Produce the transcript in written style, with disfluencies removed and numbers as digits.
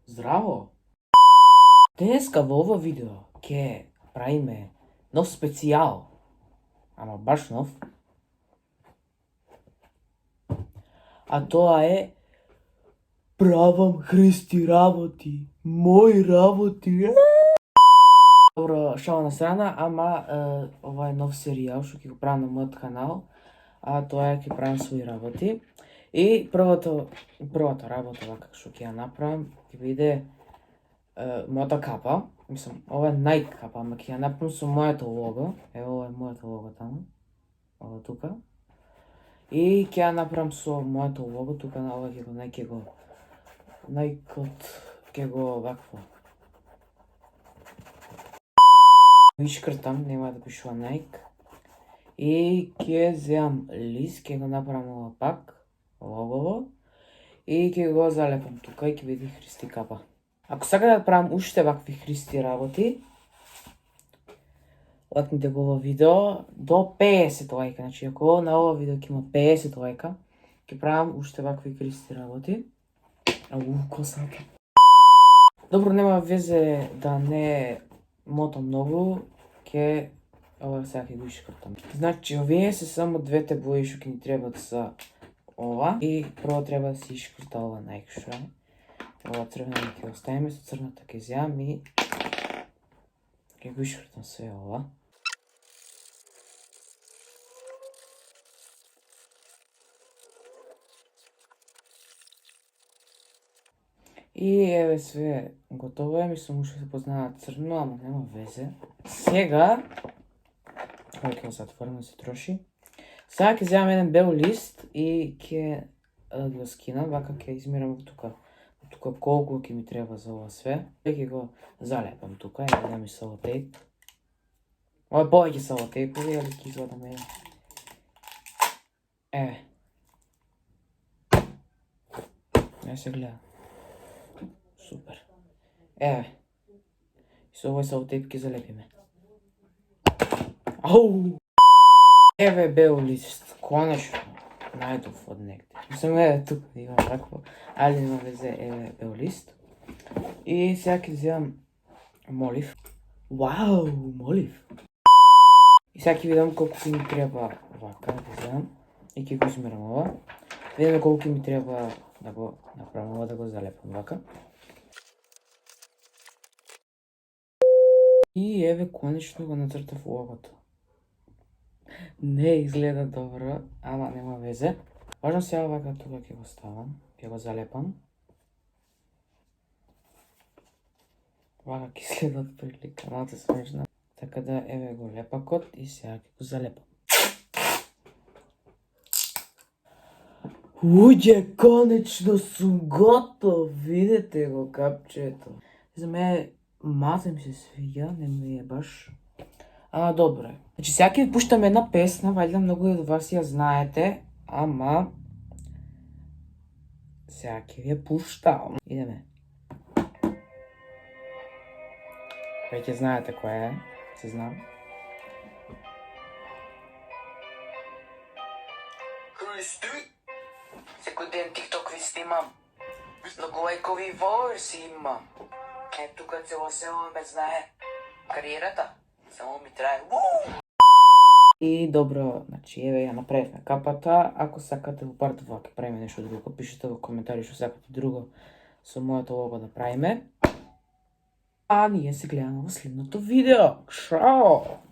Здраво! Денеска во ова видео ќе правиме нов специјал, ама баш нов. А тоа е правам Христи работи, мои работи. Добро, шала на страна, ама ова е нов серијал што ќе го правам на мојот канал, а тоа е ќе правам своји работи. И првата работа вака што ќе ја направам ќе биде мојата капа. Мислам, ова е Nike капа, ама ќе ја направам со моето лого. Ево, ова е моето лого таму. Ова тука. И ќе ја направам со моето лого тука на ова ќе го ќе го вакво ишкртам, нема да пишува Nike. И ќе земам лист, ќе го направам ова пак, логово, и ќе го залепам тука и ќе биде Христи капа. Ако сакате да правам уште вакви Христи работи, лайкнете го ова видео до 50 лајка. Значи, ако на ова видео ќе има 50 лајка, ќе правам уште вакви Христи работи. Косата. Добро, нема везе да не мотам многу, ова сега ќе го ишкртам. Значи, овие се само двете бои што ќе ни требаат за ова. И прво треба да се ишкрта ова најкша. Ова црвено ќе оставиме, со црната ќе земам и ќе го ишкртам све ова. И еве све готово е, мислам уште се познава црно, ама нема везе. Сега, ова ќе го затворим да се троши. Сега ќе земам еден бел лист и ќе го скинам, вака ќе измерам тука колку ќе ми треба за ова све. И ќе го залепам тука, еве ми салотейп. Ова е повеќе салотейпови, али ќе изгledам еден. Еве. Не се гледа. Супер. Еве. И со овој салотейп ќе залепиме. Ау! Еве бел лист, конечно. Најдов од негде. Мислам, еве тука има вакво, али нема везе, еве бел лист. И сега ќе земам молив. Вау, молив! И сега ќе видам колку ќе ми треба вака, да земам. И ќе го измерам ова. Видиме колку ми треба да го направам ова, да го залепам вака. И еве конечно го нацртав логото. Не изгледа добро, ама нема везе. Важно сега вака тука ќе го ставам, ќе го залепам. Вака ќе изгледа од прилика, малце смешно. Така да еве го лепакот и сега ќе го залепам. Уѓе, конечно сум готов, видете го капчето. За мене малце ми се свиѓа, не ми е баш. Ама добро е. Значи сега ќе ви пуштам една песна, вајде многу од вас ја знаете, ама сега ќе ви ја пуштам. Идеме. Веќе знаете која е, се знам. Христи! Секој ден тикток ви снимам. Многу лајкови волерси имам. Е, тука цело село ме знае. Кариерата само ми трае. И добро, значи еве ја направивме капата. Ако сакате во парт 2 ќе правиме нешто друго, пишете во коментари што сакате друго со моето лого да правиме. А ние се гледаме во следното видео. Чао!